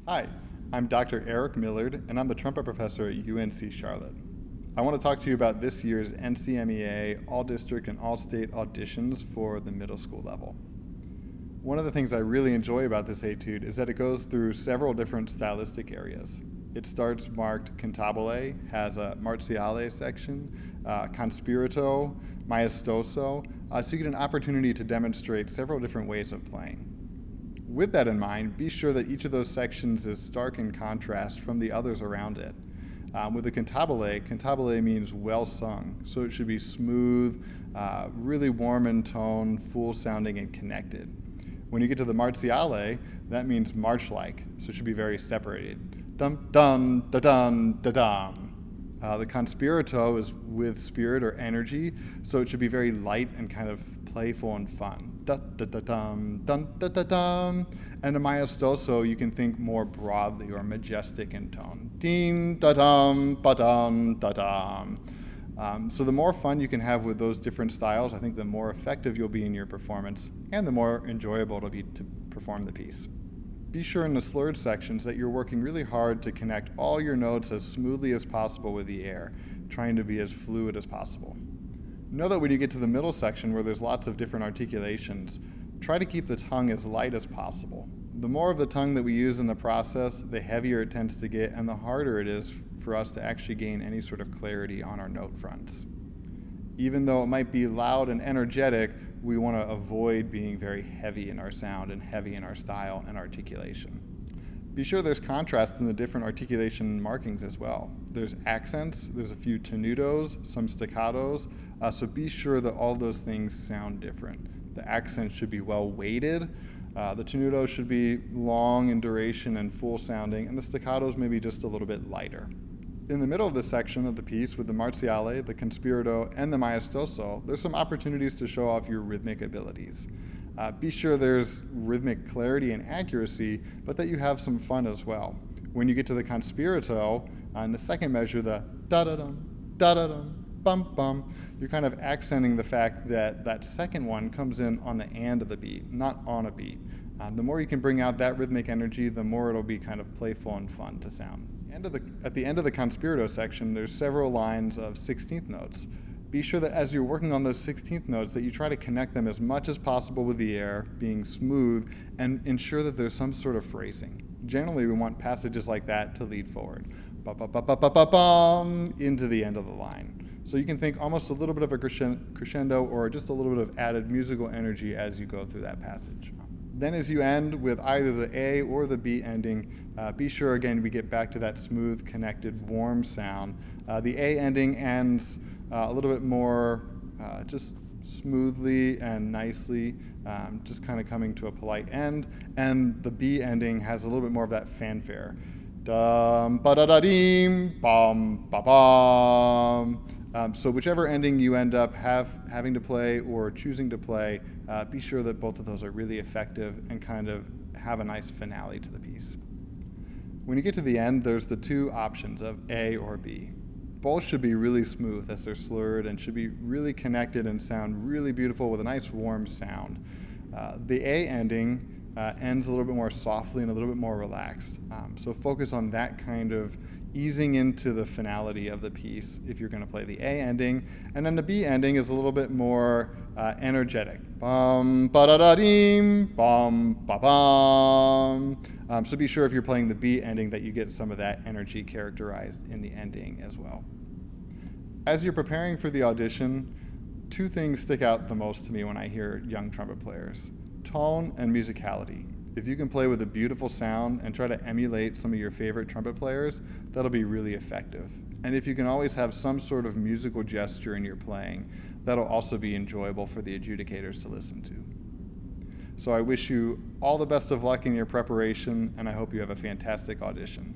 Hi, I'm Dr. Eric Millard, and I'm the trumpet professor at UNC Charlotte. I want to talk to you about this year's NCMEA All-District and All-State auditions for the middle school level. One of the things I really enjoy about this etude is that it goes through several different stylistic areas. It starts marked cantabile, has a marziale section, conspirito, maestoso, so you get an opportunity to demonstrate several different ways of playing. With that in mind, be sure that each of those sections is stark in contrast from the others around it. With the cantabile means well sung, so it should be smooth, really warm in tone, full sounding and connected. When you get to the marziale, that means march-like, so it should be very separated. Dum dum da dum da dum. The conspirito is with spirit or energy, so it should be very light and kind of playful and fun. Da da da dum, dun da da dum. And a maestoso, you can think more broadly or majestic in tone. Ding da dum, ba dum da dum. So the more fun you can have with those different styles, I think the more effective you'll be in your performance, and the more enjoyable it'll be to perform the piece. Be sure in the slurred sections that you're working really hard to connect all your notes as smoothly as possible with the air, trying to be as fluid as possible. Know that when you get to the middle section where there's lots of different articulations, try to keep the tongue as light as possible. The more of the tongue that we use in the process, the heavier it tends to get and the harder it is for us to actually gain any sort of clarity on our note fronts. Even though it might be loud and energetic, we want to avoid being very heavy in our sound and heavy in our style and articulation. Be sure there's contrast in the different articulation markings as well. There's accents, there's a few tenutos, some staccatos, so be sure that all those things sound different. The accents should be well weighted, the tenutos should be long in duration and full sounding, and the staccatos maybe just a little bit lighter. In the middle of this section of the piece with the marziale, the conspirito, and the maestoso, there's some opportunities to show off your rhythmic abilities. Be sure there's rhythmic clarity and accuracy, but that you have some fun as well. When you get to the conspirito, in the second measure, the da-da-dum, da-da-dum, bum-bum, you're kind of accenting the fact that that second one comes in on the and of the beat, not on a beat. The more you can bring out that rhythmic energy, the more it'll be kind of playful and fun to sound. At the end of the conspirito section, there's several lines of 16th notes. Be sure that as you're working on those 16th notes that you try to connect them as much as possible with the air, being smooth, and ensure that there's some sort of phrasing. Generally, we want passages like that to lead forward. Ba-ba-ba-ba-ba-bum, into the end of the line. So you can think almost a little bit of a crescendo or just a little bit of added musical energy as you go through that passage. Then as you end with either the A or the B ending, be sure again we get back to that smooth, connected, warm sound. The A ending ends a little bit more just smoothly and nicely, just kind of coming to a polite end. And the B ending has a little bit more of that fanfare. Dum ba da da deem, bum ba bum. So whichever ending you end up having to play or choosing to play, be sure that both of those are really effective and kind of have a nice finale to the piece. When you get to the end, there's the two options of A or B. both should be really smooth as they're slurred and should be really connected and sound really beautiful with a nice warm sound. The A ending ends a little bit more softly and a little bit more relaxed. So focus on that kind of easing into the finality of the piece if you're going to play the A ending. And then the B ending is a little bit more energetic. Bum, ba-da-da-deem, bum, ba-bum. So be sure if you're playing the B ending that you get some of that energy characterized in the ending as well. As you're preparing for the audition, two things stick out the most to me when I hear young trumpet players: tone and musicality. If you can play with a beautiful sound and try to emulate some of your favorite trumpet players, that'll be really effective. And if you can always have some sort of musical gesture in your playing, that'll also be enjoyable for the adjudicators to listen to. So I wish you all the best of luck in your preparation, and I hope you have a fantastic audition.